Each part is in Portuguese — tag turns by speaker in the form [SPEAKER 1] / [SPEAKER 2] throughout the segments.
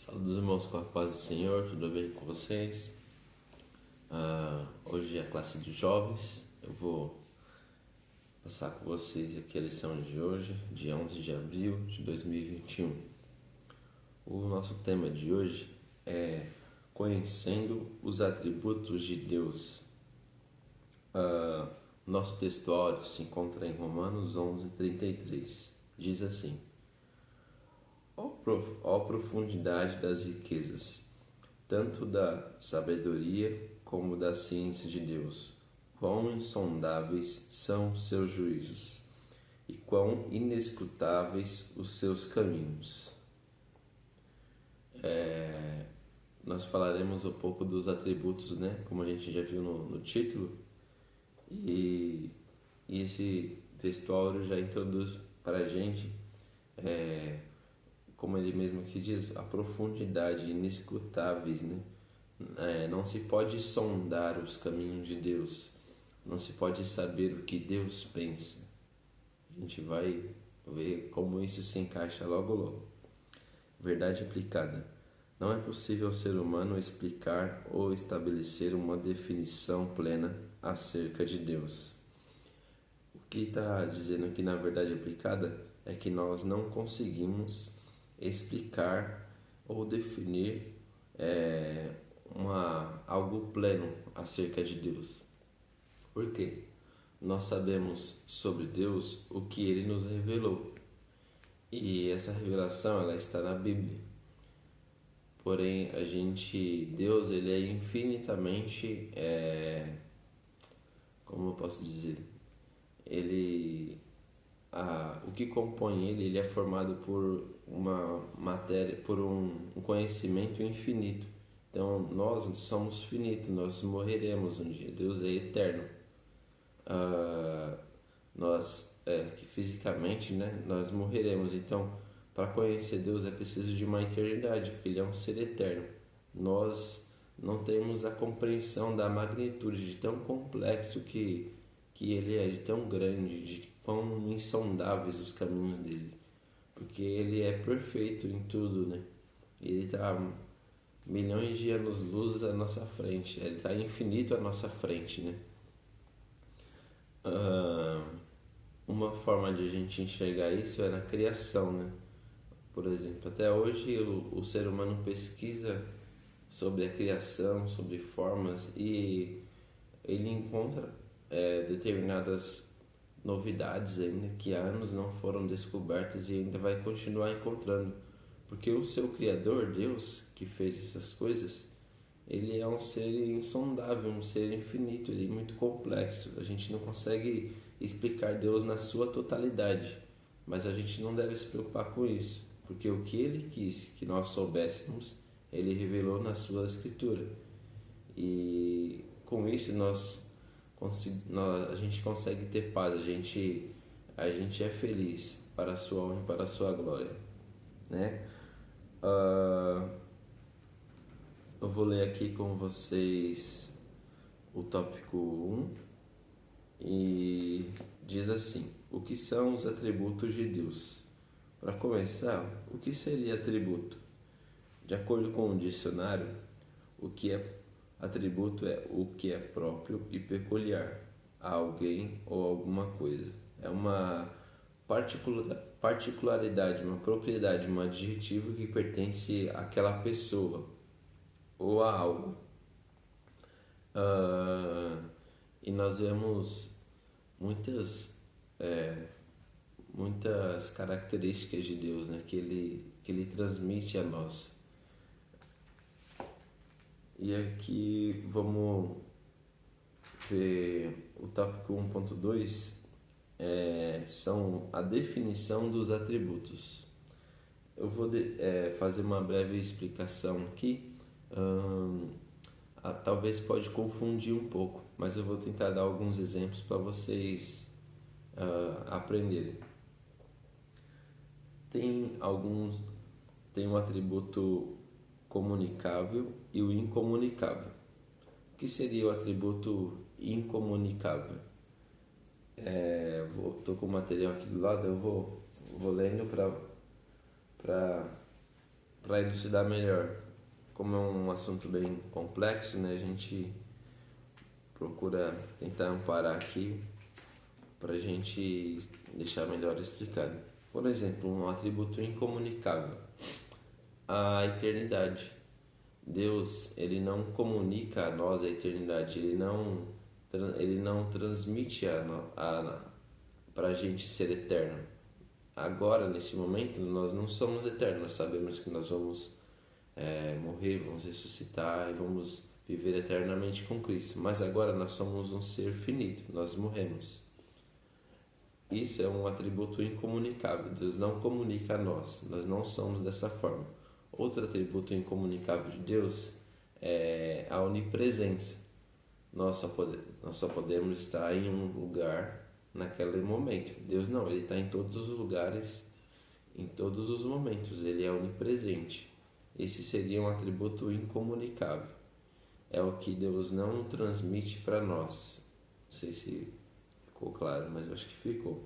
[SPEAKER 1] Saludos, irmãos, com a paz do Senhor, tudo bem com vocês? Hoje é a classe de jovens. Eu vou passar com vocês aqui a lição de hoje, dia 11 de abril de 2021. O nosso tema de hoje é conhecendo os atributos de Deus. Nosso textuário se encontra em Romanos 11:33. Diz assim: Ó profundidade das riquezas, tanto da sabedoria como da ciência de Deus, quão insondáveis são os seus juízos, e quão inescrutáveis os seus caminhos. Nós falaremos um pouco dos atributos, né? Como a gente já viu no título, e esse textuário já introduz para a gente, como ele mesmo aqui diz, a profundidade, inescrutáveis, né? Não se pode sondar os caminhos de Deus, não se pode saber o que Deus pensa. A gente vai ver como isso se encaixa logo logo. Verdade aplicada. Não é possível ao ser humano explicar ou estabelecer uma definição plena acerca de Deus. O que está dizendo aqui na verdade aplicada é que nós não conseguimos explicar ou definir algo pleno acerca de Deus. Por quê? Nós sabemos sobre Deus o que Ele nos revelou, e essa revelação ela está na Bíblia. Porém, Deus ele é infinitamente, como eu posso dizer, o que compõe ele é formado por uma matéria, por um conhecimento infinito. Então nós somos finitos, nós morreremos um dia. Deus é eterno. Que fisicamente, né, nós morreremos. Então, para conhecer Deus é preciso de uma eternidade, porque Ele é um ser eterno. Nós não temos a compreensão da magnitude de tão complexo que Ele é, de tão grande, de quão insondáveis os caminhos dele, porque Ele é perfeito em tudo, né? Ele está milhões de anos-luz à nossa frente, Ele está infinito à nossa frente, né? Uma forma de a gente enxergar isso é na criação, né? Por exemplo, até hoje o ser humano pesquisa sobre a criação, sobre formas, e ele encontra determinadas novidades ainda que há anos não foram descobertas e ainda vai continuar encontrando, porque o seu Criador, Deus, que fez essas coisas, ele é um ser insondável, um ser infinito, ele é muito complexo. A gente não consegue explicar Deus na sua totalidade, mas a gente não deve se preocupar com isso, porque o que ele quis que nós soubéssemos, ele revelou na sua escritura, e com isso a gente consegue ter paz, a gente é feliz para a sua honra e para a sua glória, né? Eu vou ler aqui com vocês o tópico 1 e diz assim: o que são os atributos de Deus? Para começar, o que seria atributo? De acordo com o dicionário, o que é atributo é o que é próprio e peculiar a alguém ou alguma coisa. É uma particularidade, uma propriedade, um adjetivo que pertence àquela pessoa ou a algo. E nós vemos muitas características de Deus, né, que ele transmite a nós. E aqui vamos ver o tópico 1.2, são a definição dos atributos. Eu vou fazer uma breve explicação aqui. Talvez pode confundir um pouco, mas eu vou tentar dar alguns exemplos para vocês aprenderem. Tem um atributo comunicável e o incomunicável. O que seria o atributo incomunicável? Estou com o material aqui do lado, eu vou lendo para para elucidar melhor, como é um assunto bem complexo, né, a gente procura tentar amparar aqui para a gente deixar melhor explicado. Por exemplo, um atributo incomunicável, a eternidade. Deus, ele não comunica a nós a eternidade, ele não transmite para a gente ser eterno. Agora, neste momento, nós não somos eternos, nós sabemos que nós vamos morrer, vamos ressuscitar e vamos viver eternamente com Cristo. Mas agora nós somos um ser finito, nós morremos. Isso é um atributo incomunicável, Deus não comunica a nós não somos dessa forma. Outro atributo incomunicável de Deus é a onipresença. Nós só podemos estar em um lugar naquele momento. Deus não, Ele está em todos os lugares, em todos os momentos. Ele é onipresente. Esse seria um atributo incomunicável. É o que Deus não transmite para nós. Não sei se ficou claro, mas eu acho que ficou.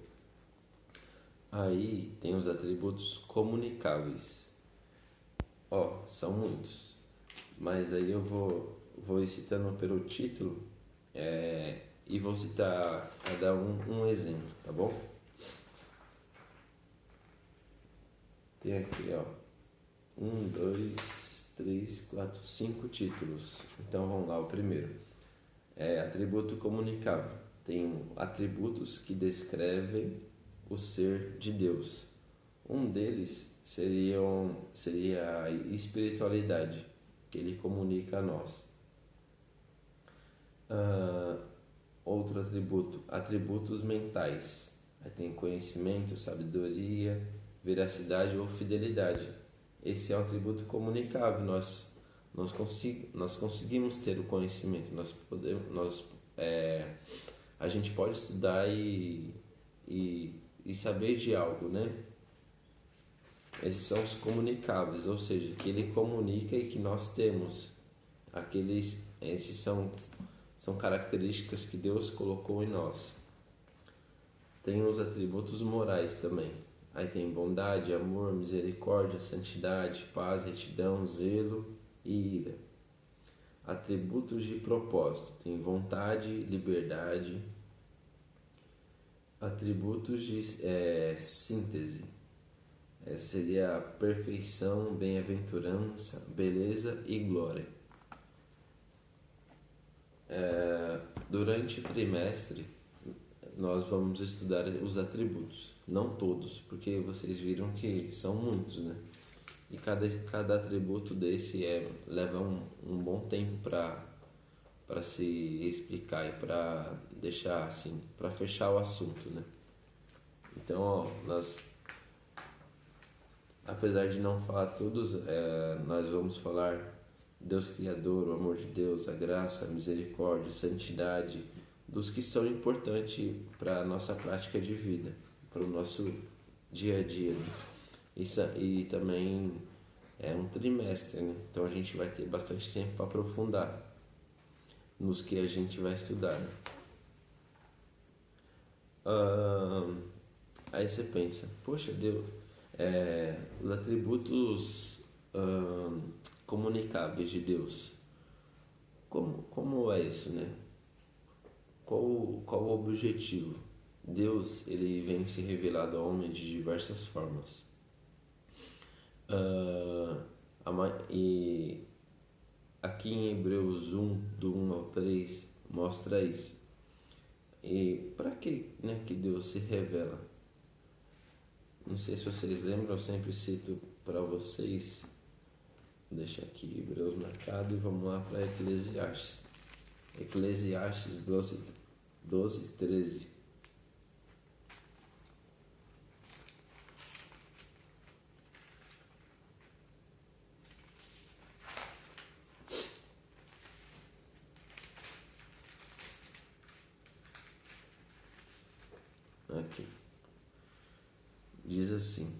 [SPEAKER 1] Aí tem os atributos comunicáveis. São muitos, mas aí eu vou ir citando pelo título e vou citar cada um exemplo, tá bom? Tem aqui, 1, 2, 3, 4, 5 títulos. Então vamos lá, o primeiro é atributo comunicável. Tem atributos que descrevem o ser de Deus. Um deles seria a espiritualidade, que ele comunica a nós. Outro atributo, atributos mentais. Aí tem conhecimento, sabedoria, veracidade ou fidelidade. Esse é um atributo comunicável. Nós conseguimos ter o conhecimento. A gente pode estudar e saber de algo, né? Esses são os comunicáveis, ou seja, que ele comunica e que nós temos. Esses são características que Deus colocou em nós. Tem os atributos morais também. Aí tem bondade, amor, misericórdia, santidade, paz, retidão, zelo e ira. Atributos de propósito. Tem vontade, liberdade. Atributos de síntese. Seria perfeição, bem-aventurança, beleza e glória. Durante o trimestre, nós vamos estudar os atributos. Não todos, porque vocês viram que são muitos, né? E cada atributo desse leva um bom tempo para se explicar e para deixar assim, para fechar o assunto, né? Então, apesar de não falar todos, nós vamos falar Deus Criador, o amor de Deus, a graça, a misericórdia, a santidade, dos que são importantes para a nossa prática de vida, para o nosso dia a dia, né? E também é um trimestre, né? Então a gente vai ter bastante tempo para aprofundar nos que a gente vai estudar, né? Aí você pensa, poxa Deus, os atributos comunicáveis de Deus, como é isso, né? Qual o objetivo? Deus, ele vem se revelado ao homem de diversas formas. E aqui em Hebreus 1, do 1 ao 3, mostra isso. E para que, né, que Deus se revela? Não sei se vocês lembram, eu sempre cito para vocês. Vou deixar aqui Hebreus marcado e vamos lá para Eclesiastes. Eclesiastes 12, 13. Aqui. Diz assim: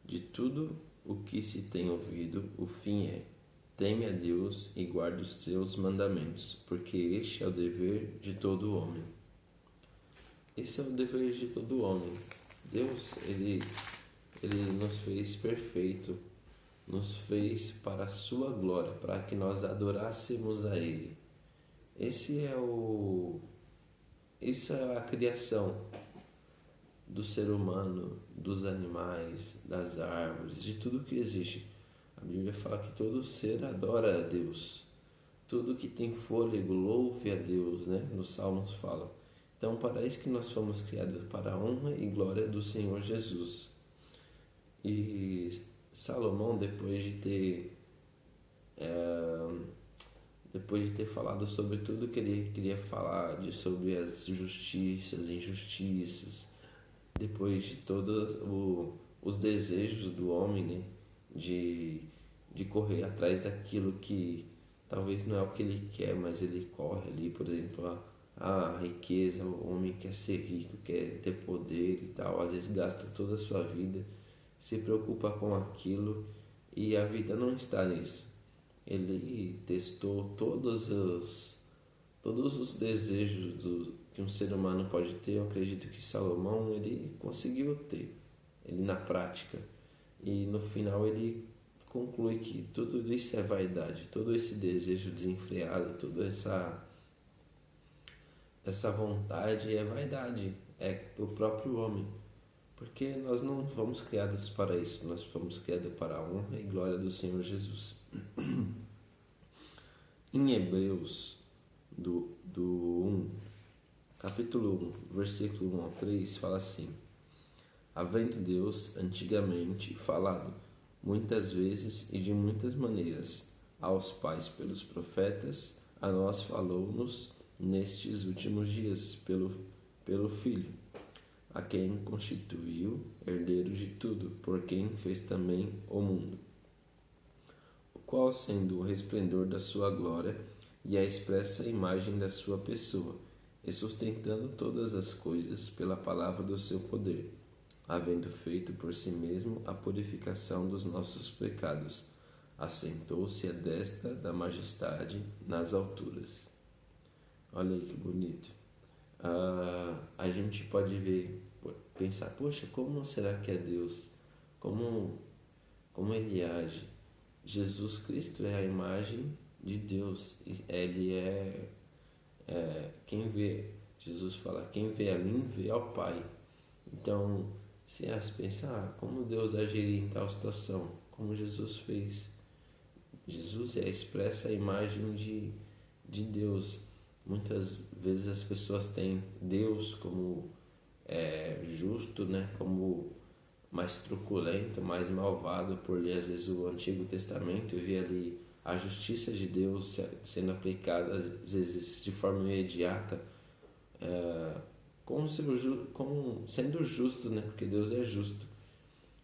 [SPEAKER 1] de tudo o que se tem ouvido, o fim é: teme a Deus e guarde os seus mandamentos, porque este é o dever de todo homem. Esse é o dever de todo homem. Deus, ele nos fez perfeito nos fez para a sua glória, para que nós adorássemos a Ele. Isso é a criação do ser humano, dos animais, das árvores, de tudo que existe. A Bíblia fala que todo ser adora a Deus. Tudo que tem fôlego louve a Deus, né? Nos Salmos fala. Então, para isso que nós fomos criados, para a honra e glória do Senhor Jesus. E Salomão, depois de ter falado sobre tudo que ele queria falar, sobre as justiças, injustiças, depois de todos os desejos do homem, né? de correr atrás daquilo que talvez não é o que ele quer, mas ele corre ali, por exemplo, a riqueza, o homem quer ser rico, quer ter poder e tal, às vezes gasta toda a sua vida, se preocupa com aquilo e a vida não está nisso. Ele testou todos os desejos que um ser humano pode ter. Eu acredito que Salomão ele conseguiu ter, ele na prática, e no final ele conclui que tudo isso é vaidade, todo esse desejo desenfreado, toda essa vontade é vaidade, é o próprio homem, porque nós não fomos criados para isso, nós fomos criados para a honra e glória do Senhor Jesus. Em Hebreus, capítulo 1, versículo 1 ao 3, fala assim: havendo Deus antigamente falado muitas vezes e de muitas maneiras aos pais pelos profetas, a nós falou-nos nestes últimos dias pelo Filho, a quem constituiu herdeiro de tudo, por quem fez também o mundo, o qual, sendo o resplendor da sua glória e a expressa imagem da sua pessoa, e sustentando todas as coisas pela palavra do seu poder, havendo feito por si mesmo a purificação dos nossos pecados, assentou-se à destra da majestade nas alturas. Olha aí que bonito. A gente pode pensar, poxa, como será que é Deus? Como Ele age? Jesus Cristo é a imagem de Deus. Ele quem vê, Jesus fala, quem vê a mim, vê ao Pai. Então, se pensar como Deus agiria em tal situação, como Jesus fez. Jesus expressa a imagem de Deus. Muitas vezes as pessoas têm Deus como justo, né? Como mais truculento, mais malvado, por ler às vezes o Antigo Testamento e ver ali a justiça de Deus sendo aplicada às vezes de forma imediata, como sendo justo, né? Porque Deus é justo,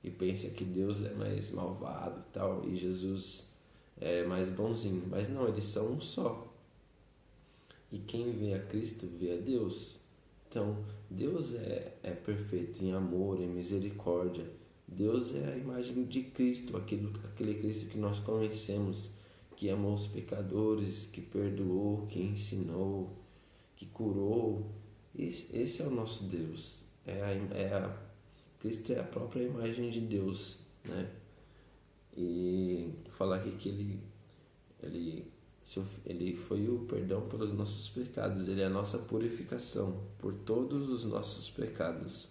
[SPEAKER 1] e pensa que Deus é mais malvado e tal, e Jesus é mais bonzinho, mas não, eles são um só, e quem vê a Cristo vê a Deus. Então Deus é perfeito em amor, em misericórdia. Deus é a imagem de Cristo, aquele Cristo que nós conhecemos, que amou os pecadores, que perdoou, que ensinou, que curou. Esse é o nosso Deus. Cristo é a própria imagem de Deus, né? E falar aqui que ele foi o perdão pelos nossos pecados, ele é a nossa purificação por todos os nossos pecados.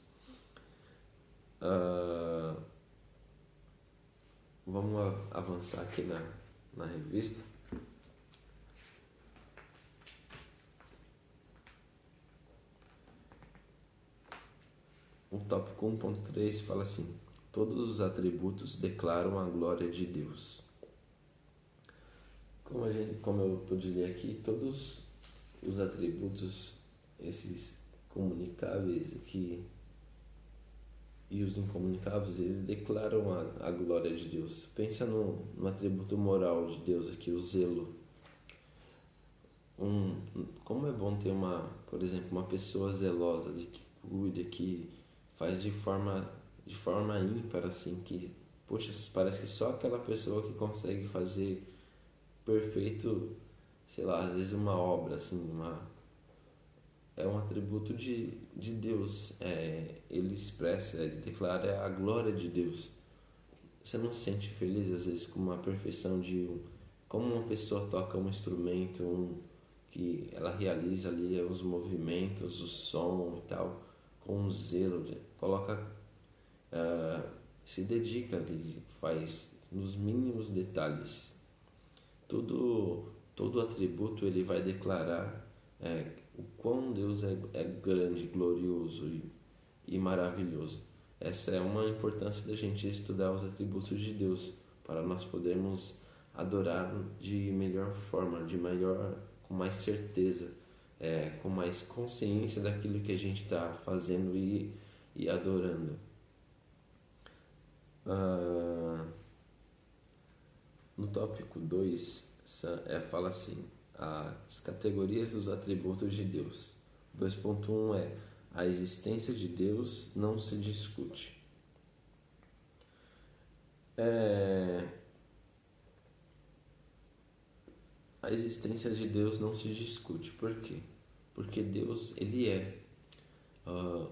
[SPEAKER 1] Vamos avançar aqui na revista. O tópico 1.3 fala assim: todos os atributos declaram a glória de Deus. Como eu pude ler aqui, todos os atributos, esses comunicáveis aqui e os incomunicáveis, eles declaram a glória de Deus. Pensa no atributo moral de Deus aqui, o zelo. Como é bom ter por exemplo, uma pessoa zelosa, que cuida, que faz de forma ímpar, assim, que, poxa, parece que só aquela pessoa que consegue fazer perfeito, sei lá, às vezes uma obra, assim, é um atributo de Deus. Ele expressa, ele declara a glória de Deus. você não se sente feliz às vezes com uma perfeição como uma pessoa toca um instrumento, que ela realiza ali os movimentos, o som e tal, com um zelo, coloca, se dedica ali, faz nos mínimos detalhes. Todo atributo ele vai declarar o quão Deus é grande, glorioso e maravilhoso. Essa é uma importância da gente estudar os atributos de Deus, para nós podermos adorar de melhor forma, com mais certeza, com mais consciência daquilo que a gente está fazendo e adorando. No tópico 2, fala assim: as categorias dos atributos de Deus. 2.1 a existência de Deus não se discute. A existência de Deus não se discute. Por quê? Porque Deus, ele é.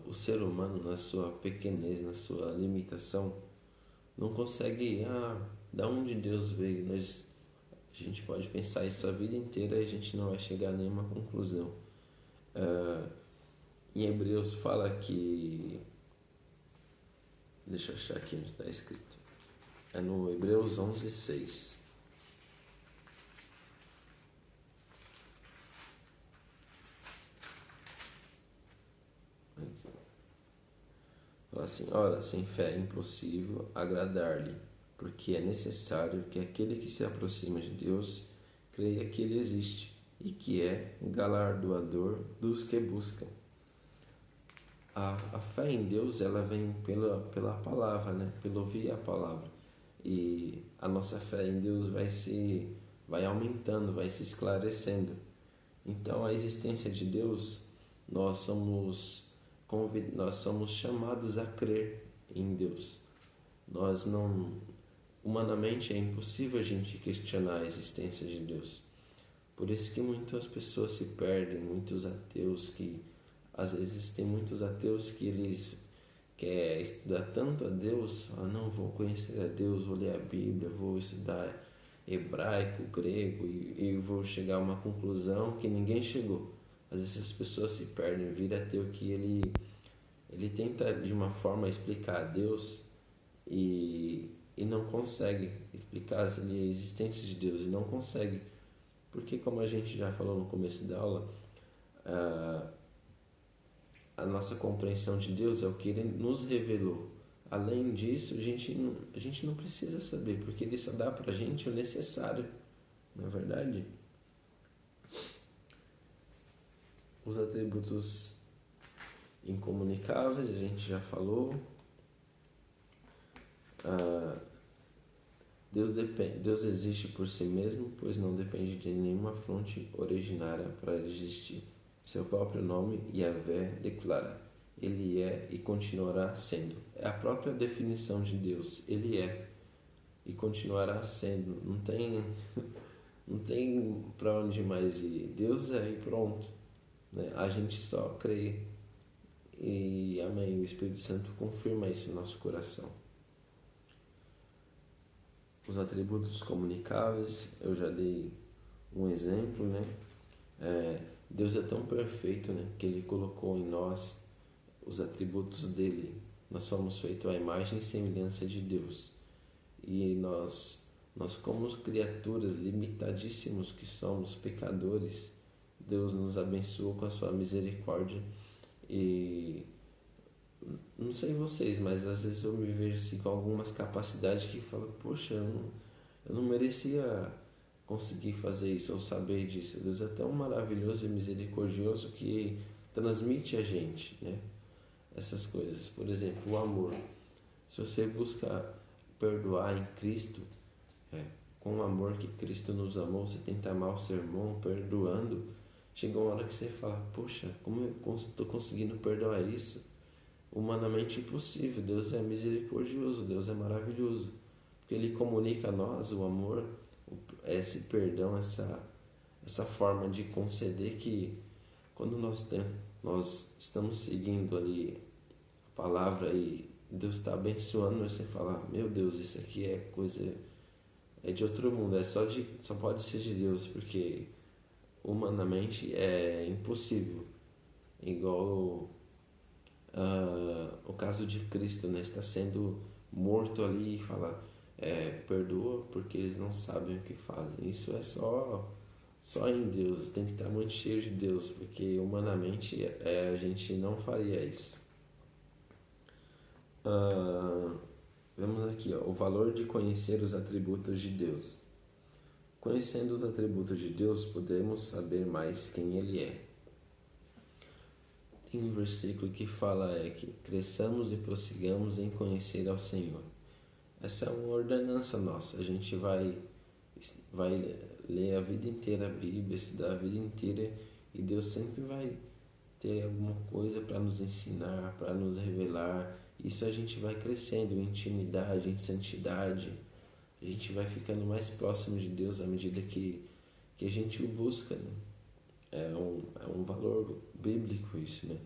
[SPEAKER 1] O ser humano, na sua pequenez, na sua limitação, não consegue, da onde Deus veio. A gente pode pensar isso a vida inteira e a gente não vai chegar a nenhuma conclusão. Em Hebreus fala que... Deixa eu achar aqui onde está escrito. É no Hebreus 11:6. Fala assim: ora, sem fé é impossível agradar-lhe, porque é necessário que aquele que se aproxima de Deus creia que Ele existe e que é galardoador dos que buscam. A fé em Deus, ela vem pela palavra, né? Pelo ouvir a palavra. E a nossa fé em Deus vai aumentando, vai se esclarecendo. Então, a existência de Deus, nós somos chamados a crer em Deus. Humanamente é impossível a gente questionar a existência de Deus. Por isso que muitas pessoas se perdem, muitos ateus às vezes tem muitos ateus que eles querem estudar tanto a Deus, não, vou conhecer a Deus, vou ler a Bíblia, vou estudar hebraico, grego e vou chegar a uma conclusão que ninguém chegou. Às vezes as pessoas se perdem, vira ateu que ele tenta de uma forma explicar a Deus e não consegue explicar a existência de Deus, e não consegue, porque como a gente já falou no começo da aula, a nossa compreensão de Deus é o que Ele nos revelou. Além disso, a gente não precisa saber, porque Ele só dá pra gente o necessário, não é verdade? Os atributos incomunicáveis, a gente já falou. Deus existe por si mesmo, pois não depende de nenhuma fonte originária para existir. Seu próprio nome, Yahvé, declara: Ele é e continuará sendo. É a própria definição de Deus. Ele é e continuará sendo. Não tem para onde mais ir. Deus é e pronto, né? A gente só crê e amém. O Espírito Santo confirma isso no nosso coração. Os atributos comunicáveis, eu já dei um exemplo, né? Deus é tão perfeito, né, que Ele colocou em nós os atributos dele. Nós somos feitos à imagem e semelhança de Deus. E nós como criaturas limitadíssimos que somos, pecadores, Deus nos abençoou com a sua misericórdia. E não sei vocês, mas às vezes eu me vejo assim, com algumas capacidades que falo, poxa, eu não merecia conseguir fazer isso ou saber disso. Deus é tão maravilhoso e misericordioso que transmite a gente, né, essas coisas. Por exemplo, o amor. Se você busca perdoar em Cristo, com o amor que Cristo nos amou, você tenta amar o seu irmão perdoando, chega uma hora que você fala, poxa, como eu estou conseguindo perdoar isso? Humanamente impossível. Deus é misericordioso, Deus é maravilhoso, porque Ele comunica a nós o amor, esse perdão, essa forma de conceder, que quando nós estamos seguindo ali a palavra e Deus está abençoando, você fala, meu Deus, isso aqui é coisa, é de outro mundo, só pode ser de Deus, porque humanamente é impossível. Igual o caso de Cristo, né? Está sendo morto ali e fala, perdoa porque eles não sabem o que fazem. Isso é só em Deus, tem que estar muito cheio de Deus, porque humanamente a gente não faria isso. Vemos aqui, ó, o valor de conhecer os atributos de Deus. Conhecendo os atributos de Deus, podemos saber mais quem Ele é. Tem um versículo que fala que cresçamos e prossigamos em conhecer ao Senhor. Essa é uma ordenança nossa. A gente vai ler a vida inteira a Bíblia, estudar a vida inteira, e Deus sempre vai ter alguma coisa para nos ensinar, para nos revelar. Isso a gente vai crescendo em intimidade, em santidade. A gente vai ficando mais próximo de Deus à medida que a gente o busca, né? É um valor bíblico isso, né?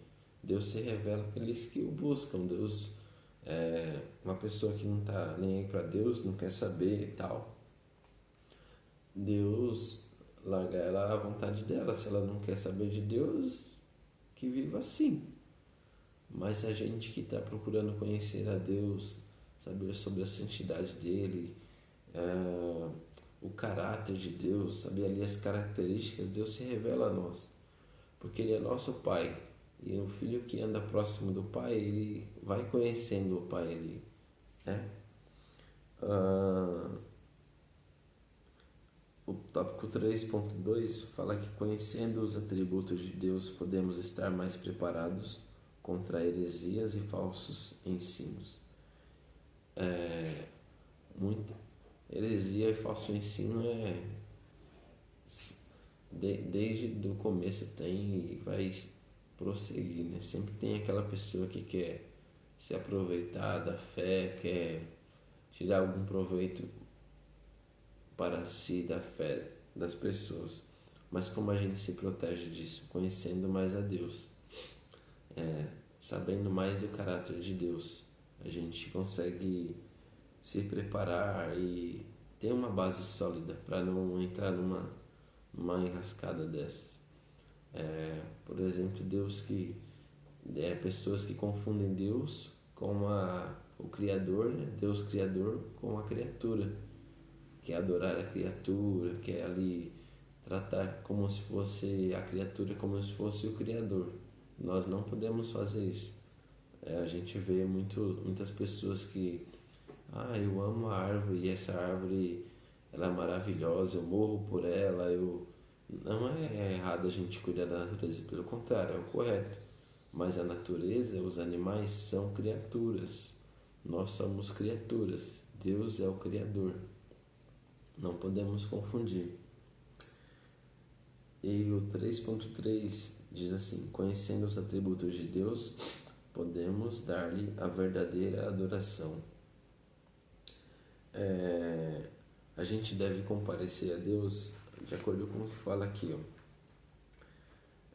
[SPEAKER 1] Deus se revela para aqueles que o buscam. Deus é uma pessoa que não está nem aí para Deus, não quer saber e tal. Deus larga ela à vontade dela. Se ela não quer saber de Deus, que viva assim. Mas a gente que está procurando conhecer a Deus, saber sobre a santidade dele, o caráter de Deus, saber ali as características, Deus se revela a nós, porque Ele é nosso Pai, e o filho que anda próximo do Pai, ele vai conhecendo o Pai ali, né? O tópico 3.2 fala que conhecendo os atributos de Deus podemos estar mais preparados contra heresias e falsos ensinos. Muita heresia e falso ensino desde o começo tem e vai prosseguir, né? Sempre tem aquela pessoa que quer se aproveitar da fé, quer tirar algum proveito para si da fé das pessoas. Mas como a gente se protege disso? Conhecendo mais a Deus, sabendo mais do caráter de Deus, a gente consegue se preparar e ter uma base sólida para não entrar numa enrascada dessas. Por exemplo, pessoas que confundem Deus com o Criador, né? Deus Criador, com a criatura, que é adorar a criatura, que é ali tratar como se fosse a criatura, como se fosse o Criador. Nós não podemos fazer isso. A gente vê muitas pessoas que eu amo a árvore e essa árvore ela é maravilhosa, eu morro por ela, não é errado a gente cuidar da natureza, pelo contrário, é o correto. Mas a natureza, os animais são criaturas, nós somos criaturas, Deus é o Criador, não podemos confundir. E o 3.3 diz assim: conhecendo os atributos de Deus, podemos dar-lhe a verdadeira adoração. A gente deve comparecer a Deus de acordo com o que fala aqui,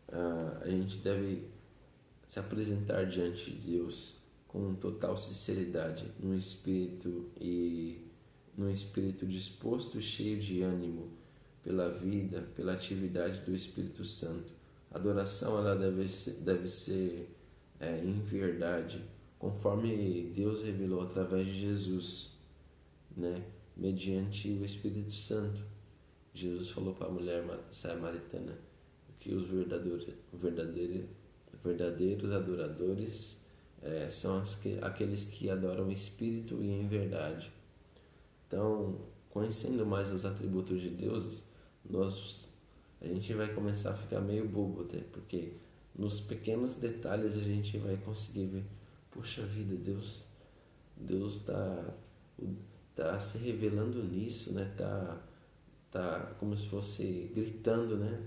[SPEAKER 1] a gente deve se apresentar diante de Deus com total sinceridade, num espírito disposto, cheio de ânimo pela vida, pela atividade do Espírito Santo. A adoração ela deve ser em verdade, conforme Deus revelou através de Jesus, né? Mediante o Espírito Santo. Jesus falou para a mulher samaritana que os verdadeiros adoradores são aqueles que adoram em espírito e em verdade. Então, conhecendo mais os atributos de Deus, a gente vai começar a ficar meio bobo até, porque nos pequenos detalhes a gente vai conseguir ver, poxa vida, Deus está se revelando nisso, né? Tá como se fosse gritando, né?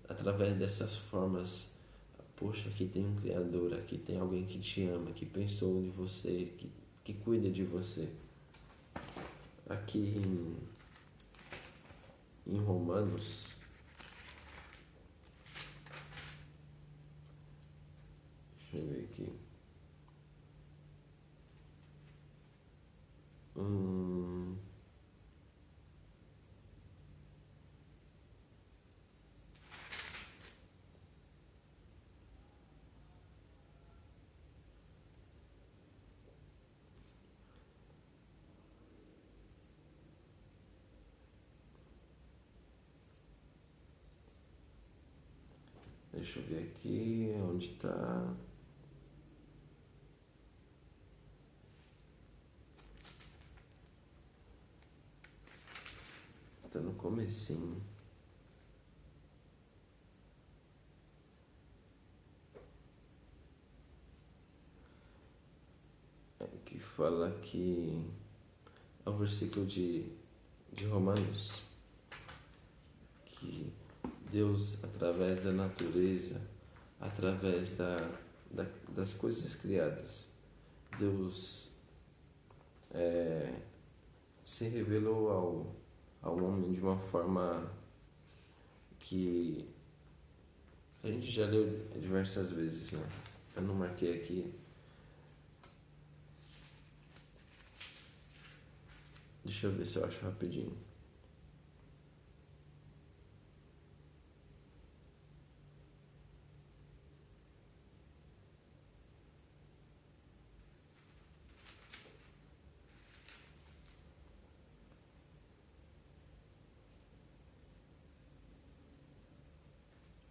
[SPEAKER 1] Através dessas formas. Poxa, aqui tem um Criador, aqui tem alguém que te ama, que pensou em você, que cuida de você. Aqui em Romanos, deixa eu ver aqui. Deixa eu ver aqui onde tá. Tá no comecinho. Que fala que é o versículo de Romanos, que Deus, através da natureza, através das coisas criadas, Deus se revelou ao homem de uma forma que a gente já leu diversas vezes, né? Eu não marquei aqui. Deixa eu ver se eu acho rapidinho.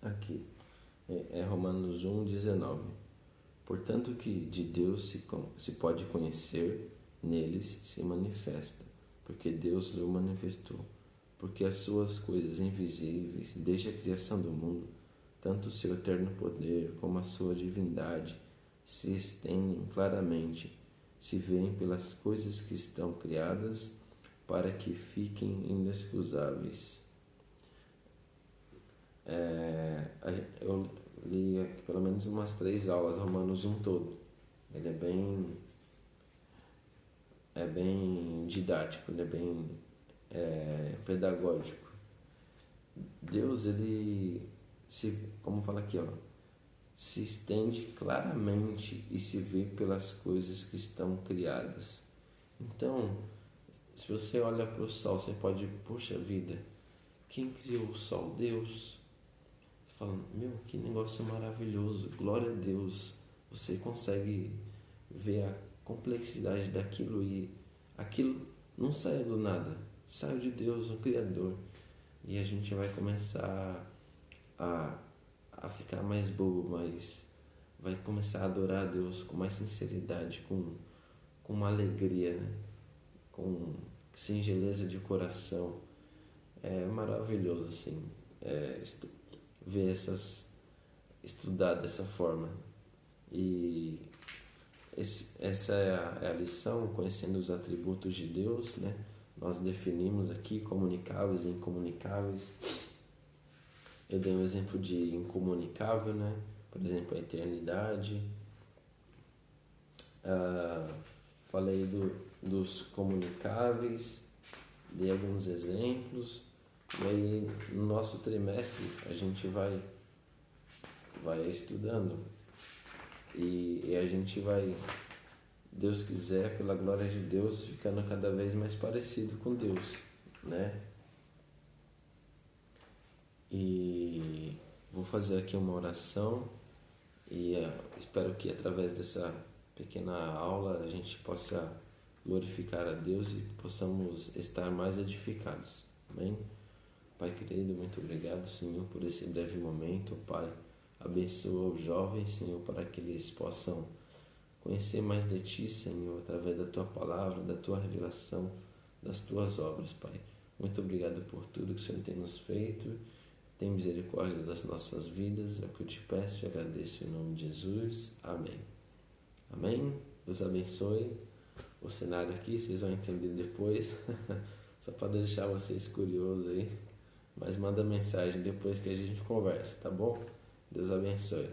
[SPEAKER 1] Aqui, é Romanos 1,19. Portanto, que de Deus se pode conhecer, neles se manifesta, porque Deus lhe manifestou. Porque as suas coisas invisíveis, desde a criação do mundo, tanto o seu eterno poder como a sua divindade, se estendem claramente, se veem pelas coisas que estão criadas, para que fiquem inexcusáveis. Eu li aqui pelo menos umas 3 aulas, Romanos 1 todo. Ele é bem didático, ele é bem pedagógico. Deus, ele como fala aqui, se estende claramente e se vê pelas coisas que estão criadas. Então, se você olha para o sol, você pode, poxa vida, quem criou o sol? Deus. Você fala, meu, que negócio maravilhoso, glória a Deus. Você consegue ver a complexidade daquilo e aquilo não saiu do nada, saiu de Deus, o Criador. E a gente vai começar a ficar mais bobo, mas vai começar a adorar a Deus com mais sinceridade, com uma alegria, né? Com singeleza de coração. É maravilhoso assim, ver estudar dessa forma. E essa é a lição, conhecendo os atributos de Deus, né? Nós definimos aqui comunicáveis e incomunicáveis. Eu dei um exemplo de incomunicável, né? Por exemplo, a eternidade. Falei dos comunicáveis, dei alguns exemplos. E aí, no nosso trimestre, a gente vai estudando. E a gente vai, Deus quiser, pela glória de Deus, ficando cada vez mais parecido com Deus, né? E vou fazer aqui uma oração e espero que através dessa pequena aula a gente possa glorificar a Deus e possamos estar mais edificados. Amém? Pai querido, muito obrigado, Senhor, por esse breve momento. Pai, abençoa os jovens, Senhor, para que eles possam conhecer mais de Ti, Senhor, através da Tua palavra, da Tua revelação, das Tuas obras, Pai. Muito obrigado por tudo que o Senhor tem nos feito. Tem misericórdia das nossas vidas. É o que eu te peço e agradeço em nome de Jesus. Amém. Amém? Deus abençoe. O cenário aqui vocês vão entender depois. Só para deixar vocês curiosos aí. Mas manda mensagem depois que a gente conversa, tá bom? Deus abençoe.